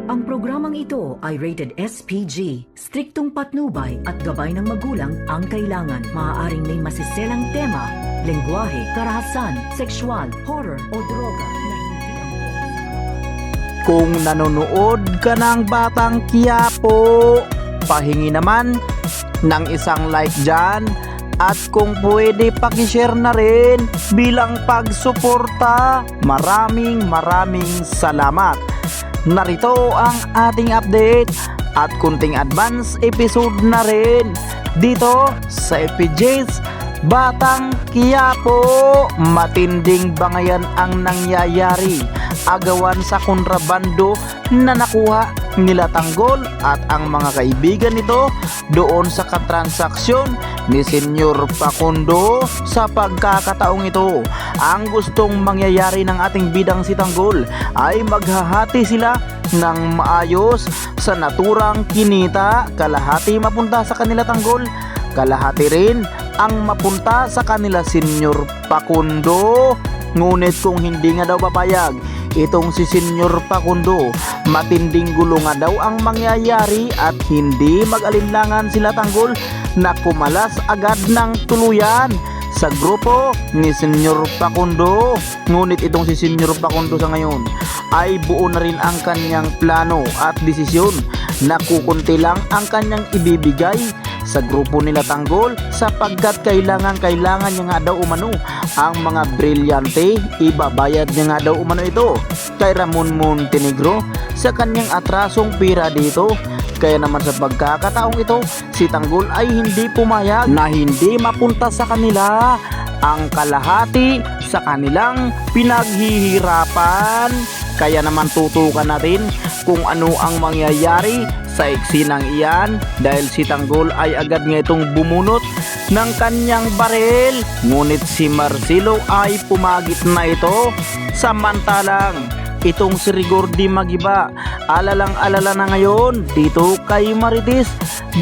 Ang programang ito ay rated SPG. Striktong patnubay at gabay ng magulang ang kailangan. Maaaring may masiselang tema, lengguwahe, karahasan, sexual, horror o droga na hindi ang Kung nanonood ka ng Batang Quiapo, pahingi naman ng isang like dyan. At kung pwede pakishare na rin bilang pagsuporta. Maraming salamat. Narito ang ating update at kunting advance episode na rin dito sa FPJ's Batang Quiapo. Matinding bangayan ang nangyayari. Agawan sa kontrabando na nakuha nila Tanggol at ang mga kaibigan nito doon sa katransaksyon ni Senyor Facundo. Sa pagkakataong ito, ang gustong mangyayari ng ating bidang si Tanggol ay maghahati sila ng maayos sa naturang kinita. Kalahati mapunta sa kanila Tanggol, kalahati rin ang mapunta sa kanila Senyor Facundo. Ngunit kung hindi nga daw papayag itong si Senyor Facundo, matinding gulo nga daw ang mangyayari at hindi mag-alinlangan sila Tanggol na kumalas agad ng tuluyan sa grupo ni Senyor Facundo. Ngunit itong si Senyor Facundo sa ngayon ay buo na rin ang kanyang plano at desisyon na kukunti lang ang kanyang ibibigay sa grupo nila Tanggol sapagkat kailangan niya nga daw umano ang mga brilyante. Ibabayad niya nga daw umano ito kay Ramon Montenegro sa kanyang atrasong pira dito. Kaya naman sa pagkakataong ito, si Tanggol ay hindi pumayag na hindi mapunta sa kanila ang kalahati sa kanilang pinaghihirapan. Kaya naman tutukan natin kung ano ang mangyayari sa eksinang iyan dahil si Tanggol ay agad nga itong bumunot ng kanyang baril. Ngunit si Marcelo ay pumagit na ito. Samantalang itong si Rigor di Magiba alalang-alala na ngayon dito kay Marites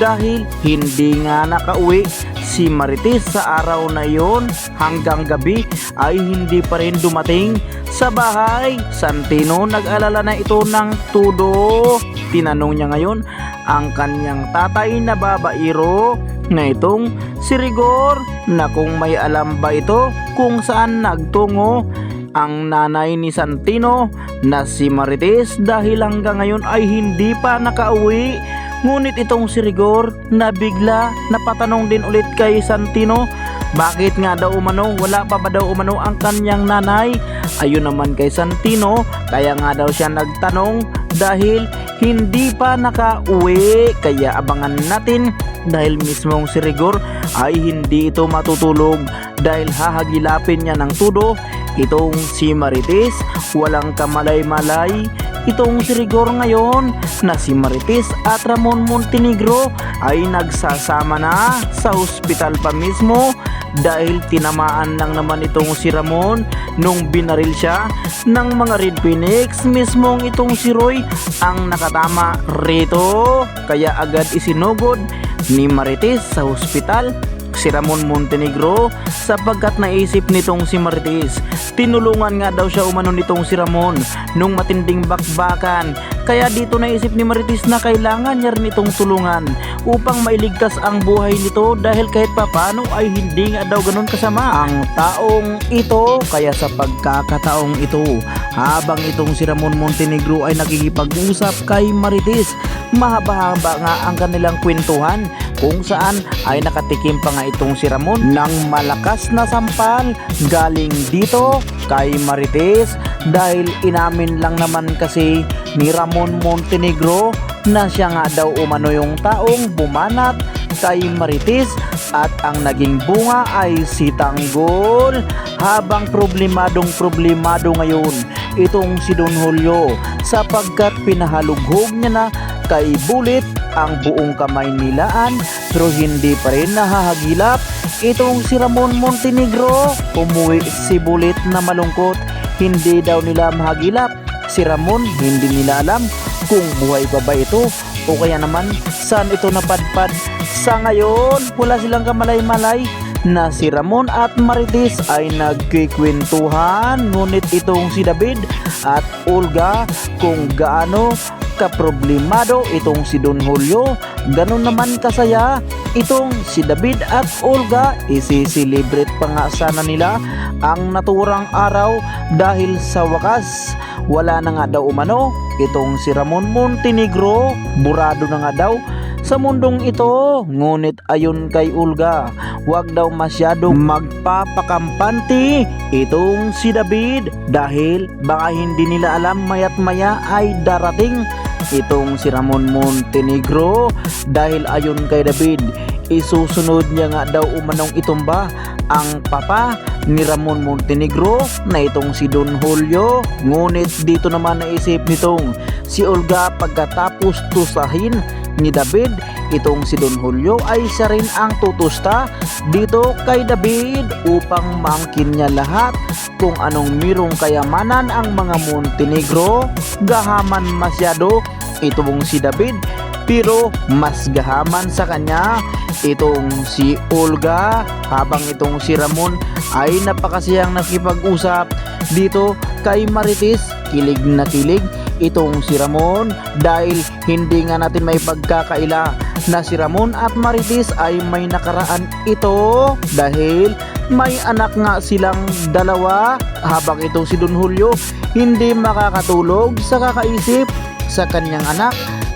dahil hindi nga nakauwi si Marites sa araw na yon. Hanggang gabi ay hindi pa rin dumating sa bahay. Santino nag-alala na ito ng todo. Tinanong niya ngayon ang kanyang tatay na babairo na itong si Rigor na kung may alam ba ito kung saan nagtungo ang nanay ni Santino na si Marites dahil hanggang ngayon ay hindi pa nakauwi. Ngunit itong si Rigor na bigla napatanong din ulit kay Santino, bakit nga daw umano, wala pa ba daw umano ang kanyang nanay? Ayun naman kay Santino, kaya nga daw siya nagtanong dahil hindi pa nakauwi. Kaya abangan natin dahil mismong si Rigor ay hindi ito matutulog dahil hahagilapin niya ng tudo itong si Marites. Walang kamalay-malay itong si Rigor ngayon na si Marites at Ramon Montenegro ay nagsasama na sa ospital pa mismo dahil tinamaan lang naman itong si Ramon nung binaril siya ng mga Red Phoenix. Mismong itong si Roy ang nakatama rito, kaya agad isinugod ni Marites sa ospital si Ramon Montenegro sapagkat naisip nitong si Marites. Tinulungan nga daw siya umano nitong si Ramon nung matinding bakbakan. Kaya dito naisip ni Marites na kailangan niya rin itong tulungan upang mailigtas ang buhay nito dahil kahit papano ay hindi nga daw ganun kasama ang taong ito. Kaya sa pagkakataong ito, habang itong si Ramon Montenegro ay nakikipag-usap kay Marites, mahaba-haba nga ang kanilang kwentuhan kung saan ay nakatikim pa nga itong si Ramon ng malakas na sampal galing dito kay Marites dahil inamin lang naman kasi ni Ramon Montenegro na siya nga daw umano yung taong bumanat kay Marites at ang naging bunga ay si Tanggol. Habang problemado ngayon itong si Don Julio sapagkat pinahalughog niya na kay Bullet ang buong kamay nilaan pero hindi pa rin nahahagilap itong si Ramon Montenegro. Umuwi si Bullet na malungkot, hindi daw nila mahagilap si Ramon. Hindi nila alam kung buhay pa ba ito o kaya naman saan ito napadpad. Sa ngayon wala silang kamalay-malay na si Ramon at Marites ay nagkikwentuhan. Ngunit itong si David at Olga kung gaano kaproblemado itong si Don Julio, ganun naman kasaya itong si David at Olga. Isi-celebrate pa nga sana nila ang naturang araw dahil sa wakas wala na nga daw umano itong si Ramon Montenegro. Burado na nga daw sa mundong ito. Ngunit ayon kay Olga, wag daw masyadong magpapakampanti itong si David dahil baka hindi nila alam mayat maya ay darating itong si Ramon Montenegro. Dahil ayon kay David, isusunod niya nga daw umanong itumba ang papa ni Ramon Montenegro na itong si Don Julio. Ngunit dito naman naisip nitong si Olga, pagkatapos tusahin ni David itong si Don Julio ay siya rin ang tutusta dito kay David upang maangkin niya lahat kung anong mirong kayamanan ang mga Montenegro. Gahaman masyado itong si David, pero mas gahaman sa kanya itong si Olga, habang itong si Ramon ay napakasiyang nakipag-usap dito kay Marites. Kilig na kilig itong si Ramon dahil hindi nga natin may pagkakaila na si Ramon at Marites ay may nakaraan ito dahil may anak nga silang dalawa, habang itong si Don Julio hindi makakatulog sa kakaisip sa kanyang anak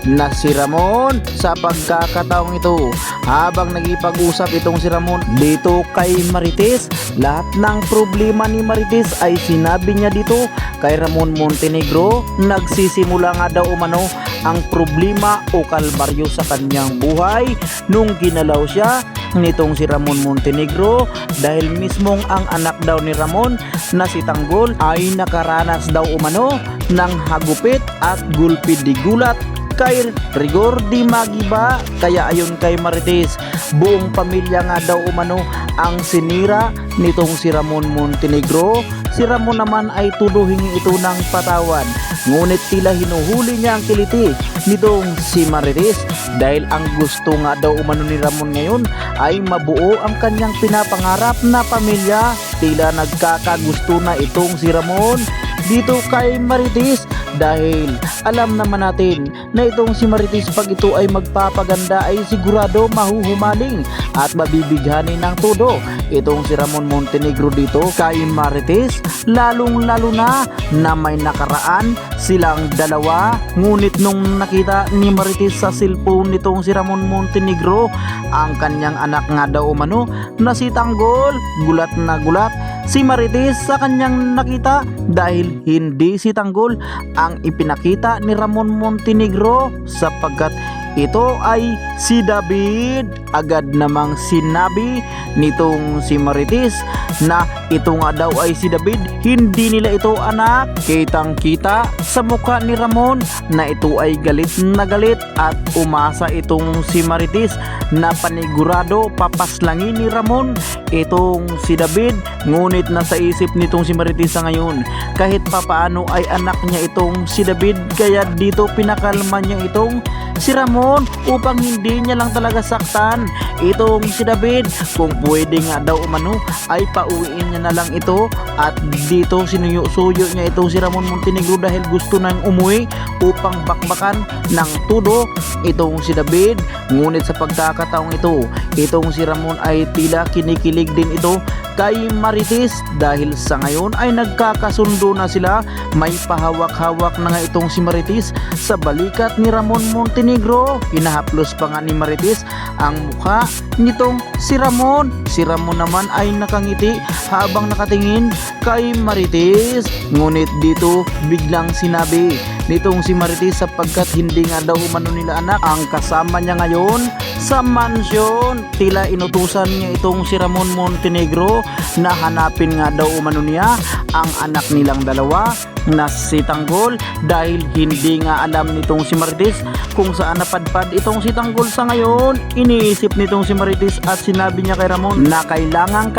na si Ramon sa pagkakataong ito. Habang nagipag-usap itong si Ramon dito kay Marites, lahat ng problema ni Marites ay sinabi niya dito kay Ramon Montenegro. Nagsisimula nga daw umano ang problema o kalbaryo sa kanyang buhay nung ginalaw siya nitong si Ramon Montenegro dahil mismong ang anak daw ni Ramon na si Tanggol ay nakaranas daw umano ng hagupit at gulpi di gulat kay Rigor di Magiba. Kaya ayon kay Marites, buong pamilya nga daw umano ang sinira nitong si Ramon Montenegro. Si Ramon naman ay tudo hingi ito ng patawad, ngunit tila hinuhuli niya ang kiliti nitong si Marites dahil ang gusto nga daw umano ni Ramon ngayon ay mabuo ang kanyang pinapangarap na pamilya. Tila nagkakagusto na itong si Ramon dito kay Marites dahil alam naman natin na itong si Marites pag ito ay magpapaganda ay sigurado mahuhumaling at mabibighanin ng todo itong si Ramon Montenegro dito kay Marites, lalong lalo na may nakaraan silang dalawa. Ngunit nung nakita ni Marites sa cellphone nitong si Ramon Montenegro ang kanyang anak nga daw umano na si Tanggol, gulat na gulat si Marites sa kanyang nakita dahil hindi si Tanggol ang ipinakita ni Ramon Montenegro sapagkat ito ay si David. Agad namang sinabi nitong si Marites na ito nga daw ay si David, hindi nila ito anak. Kitang kita sa mukha ni Ramon na ito ay galit na galit at umasa itong si Marites na panigurado papaslangin ni Ramon itong si David. Ngunit nasa isip nitong si Marites sa ngayon kahit papaano ay anak niya itong si David, kaya dito pinakalma niya itong si Ramon upang hindi niya lang talaga saktan itong si David. Kung pwede nga daw umano ay pauwiin niya na lang ito at dito sinuyo-suyo niya itong si Ramon Montenegro dahil gusto nang umuwi upang bakbakan ng tudo itong si David. Ngunit sa pagkakataong ito, itong si Ramon ay tila kinikilig din ito kay Marites dahil sa ngayon ay nagkakasundo na sila. May pahawak-hawak na nga itong si Marites sa balikat ni Ramon Montenegro. Hinahaplos pa nga ni Marites ang mukha nitong si Ramon. Si Ramon naman ay nakangiti habang nakatingin kay Marites. Ngunit dito biglang sinabi nitong si Marites sapagkat hindi nga daw umano nila anak ang kasama niya ngayon sa mansyon. Tila inutusan niya itong si Ramon Montenegro na hanapin nga daw umano niya ang anak nilang dalawa na si Tanggol dahil hindi nga alam nitong si Marites kung saan napadpad itong si Tanggol sa ngayon. Iniisip nitong si Marites at sinabi niya kay Ramon na kailangan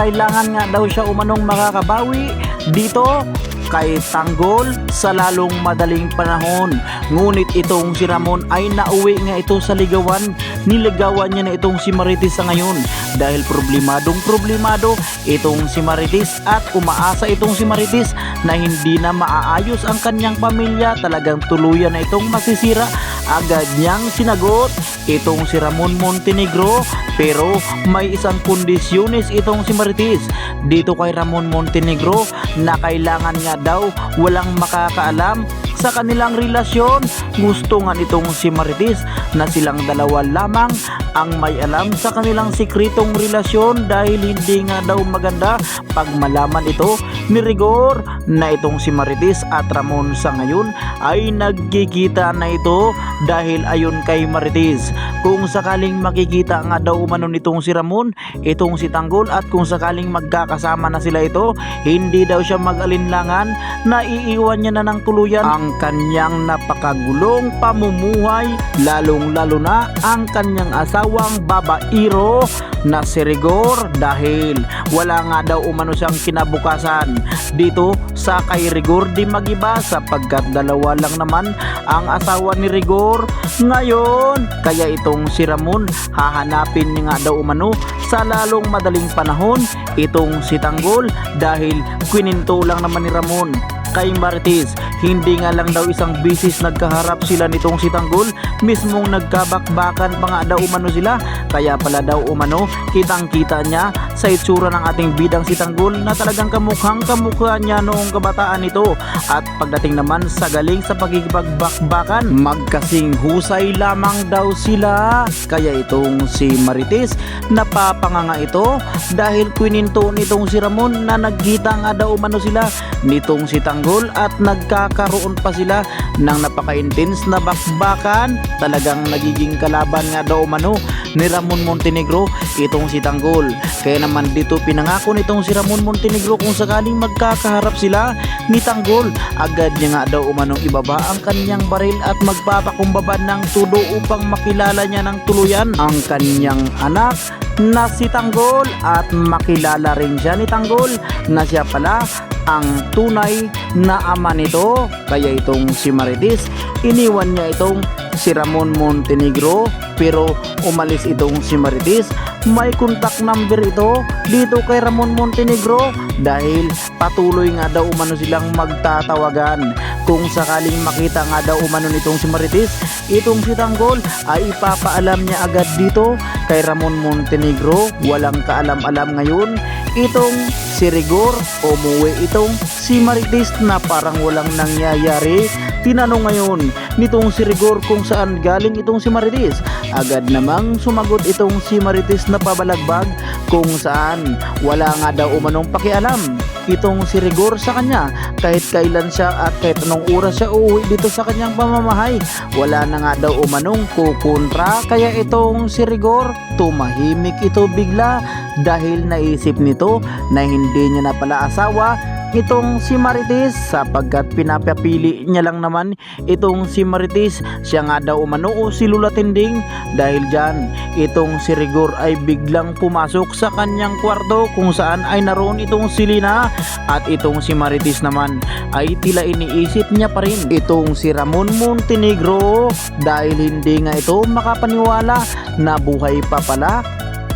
nga daw siya umanong makakabawi dito kay Tanggol sa lalong madaling panahon. Ngunit itong si Ramon ay nauwi nga ito sa ligawan. Niligawan niya na itong si Marites sa ngayon dahil problemado itong si Marites at umaasa itong si Marites na hindi na maaayos ang kanyang pamilya. Talagang tuluyan na itong masisira. Agad niyang sinagot itong si Ramon Montenegro, pero may isang kondisyones itong si Marites dito kay Ramon Montenegro na kailangan nga daw walang makakaalam sa kanilang relasyon. Gusto nga nitong si Marites na silang dalawa lamang ang may alam sa kanilang sikretong relasyon dahil hindi nga daw maganda pag malaman ito ni Rigor na itong si Marites at Ramon sa ngayon ay nagkikita na ito dahil ayon kay Marites, kung sakaling makikita nga daw umano nitong si Ramon itong si Tanggol at kung sakaling magkakasama na sila ito, hindi daw siya mag-alinlangan na iiwan niya na ng tuluyan ang kanyang napakagulong pamumuhay, lalong lalo na ang kanyang asawang babairo na si Rigor dahil wala nga daw umano siyang kinabukasan dito sa kay Rigor di Magiba sapagkat dalawa lang naman ang asawa ni Rigor ngayon. Kaya itong si Ramon hahanapin niya nga daw umano sa lalong madaling panahon itong si Tanggol dahil kwininto lang naman ni Ramon kay Marites. Hindi nga lang daw isang bisis nagkaharap sila nitong si Tanggol, mismong nagkabakbakan pa nga daw umano sila. Kaya pala daw umano kitang kita niya sa itsura ng ating bidang si Tanggol na talagang kamukhang kamukha niya noong kabataan nito. At pagdating naman sa galing sa pagigipagbakbakan, magkasing husay lamang daw sila. Kaya itong si Marites napapanganga ito dahil kwininto nitong si Ramon na nagkita nga daw umano sila nitong si Tanggol at nagkakaroon pa sila ng napaka-intense na bakbakan. Talagang nagiging kalaban nga daw umano ni Ramon Montenegro itong si Tanggol. Kaya naman dito pinangako nitong si Ramon Montenegro kung sakaling magkakaharap sila ni Tanggol, agad niya nga daw umanong ibaba ang kanyang baril at magpapakumbaba ng tudo upang makilala niya ng tuluyan ang kanyang anak na si Tanggol at makilala rin siya ni Tanggol na siya pala ang tunay na ama nito. Kaya itong si Marites iniwan niya itong si Ramon Montenegro, pero umalis itong si Marites. May contact number ito dito kay Ramon Montenegro dahil patuloy nga daw umano silang magtatawagan. Kung sakaling makita nga daw umano nitong si Marites itong si Tanggol ay ipapaalam niya agad dito kay Ramon Montenegro. Walang kaalam-alam ngayon itong si Rigor. Umuwi itong si Marites na parang walang nangyayari. Tinanong ngayon nitong si Rigor kung saan galing itong si Marites. Agad namang sumagot itong si Marites na pabalagbag kung saan wala nga daw umanong pakialam itong si Rigor sa kanya kahit kailan siya at kahit anong oras siya uuwi dito sa kanyang pamamahay. Wala na nga daw umanong kukontra. Kaya itong si Rigor tumahimik ito bigla dahil naisip nito na hindi niya na pala asawa itong si Marites sapagkat pinapapili niya lang naman itong si Marites. Siya nga daw umano o si Lula Tinding. Dahil dyan itong si Rigor ay biglang pumasok sa kanyang kwarto kung saan ay naroon itong si Lina at itong si Marites naman ay tila iniisip niya pa rin itong si Ramon Montenegro dahil hindi nga ito makapaniwala na buhay pa pala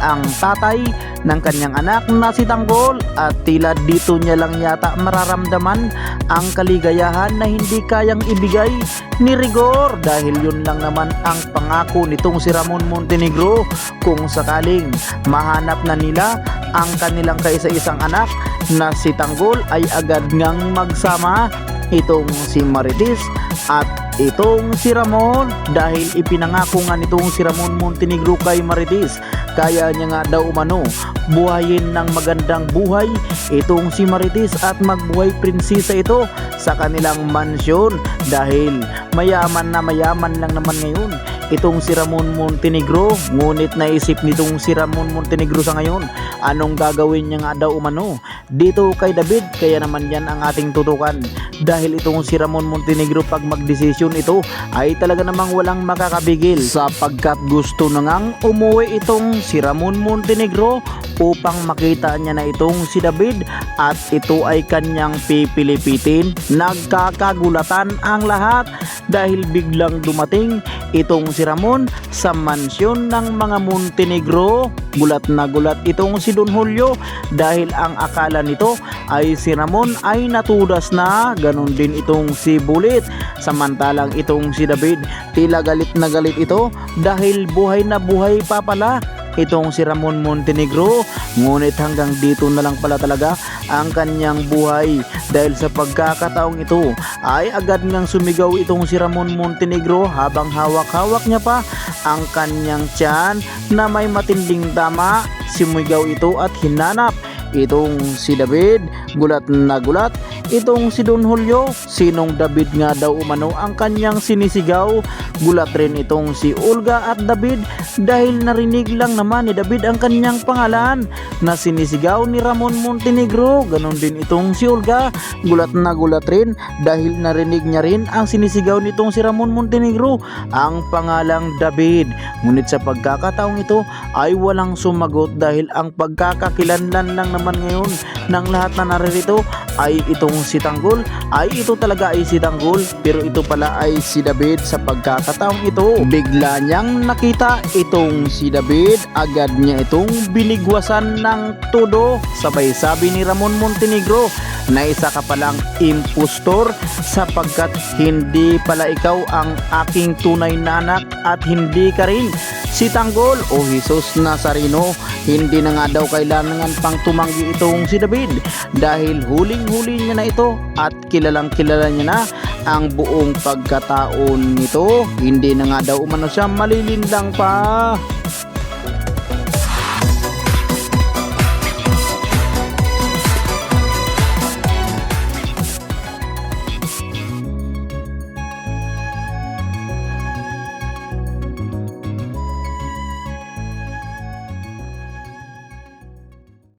ang tatay ng kanyang anak na si Tanggol at tila dito niya lang yata mararamdaman ang kaligayahan na hindi kayang ibigay ni Rigor dahil yun lang naman ang pangako nitong si Ramon Montenegro kung sakaling mahanap na nila ang kanilang kaisa-isang anak na si Tanggol ay agad ngang magsama itong si Marites at itong si Ramon dahil ipinangako nga nitong si Ramon Montenegro kay Marites. Kaya niya nga daw umano buhayin ng magandang buhay itong si Marites at magbuhay prinsesa ito sa kanilang mansyon dahil mayaman na mayaman lang naman ngayon itong si Ramon Montenegro. Ngunit naisip nitong si Ramon Montenegro sa ngayon, anong gagawin niya nga daw umano dito kay David. Kaya naman yan ang ating tutukan, dahil itong si Ramon Montenegro pag magdesisyon ito ay talaga namang walang makakabigil, sapagkat gusto na ngang umuwi itong si Ramon Montenegro upang makita niya na itong si David at ito ay kanyang pipilipitin. Nagkakagulatan ang lahat dahil biglang dumating itong si Ramon sa mansyon ng mga Montenegro. Gulat na gulat itong si Don Julio dahil ang akala nito ay si Ramon ay natudas na, ganun din itong si Bulit. Samantalang itong si David, tila galit na galit ito dahil buhay na buhay pa pala itong si Ramon Montenegro. Ngunit hanggang dito na lang pala talaga ang kanyang buhay, dahil sa pagkakataong ito ay agad ngang sumigaw itong si Ramon Montenegro habang hawak-hawak niya pa ang kanyang tiyan na may matinding tama. Sumigaw ito at hinanap itong si David. Gulat na gulat itong si Don Julio, sinong David nga daw umano ang kanyang sinisigaw. Gulat rin itong si Olga at David dahil narinig lang naman ni David ang kanyang pangalan na sinisigaw ni Ramon Montenegro. Ganon din itong si Olga, gulat na gulat rin dahil narinig niya rin ang sinisigaw nitong si Ramon Montenegro, ang pangalang David. Ngunit sa pagkakataong ito ay walang sumagot dahil ang pagkakakilanlan lang naman ngayon ng lahat na naririto ay itong si Tanggol. Ay ito talaga ay si Tanggol, pero ito pala ay si David. Sa pagkakataong ito, bigla niyang nakita itong si David, agad niya itong binigwasan ng todo. Sabay sabi ni Ramon Montenegro na isa ka palang impostor, sapagkat hindi pala ikaw ang aking tunay na anak at hindi ka rin si Tanggol o Jesus Nazareno. Hindi na nga daw kailangan pang tumanggi itong si David dahil huling-huli niya na ito at kilalang kilala niya na ang buong pagkataon nito. Hindi na nga daw umano siya malilinlang pa.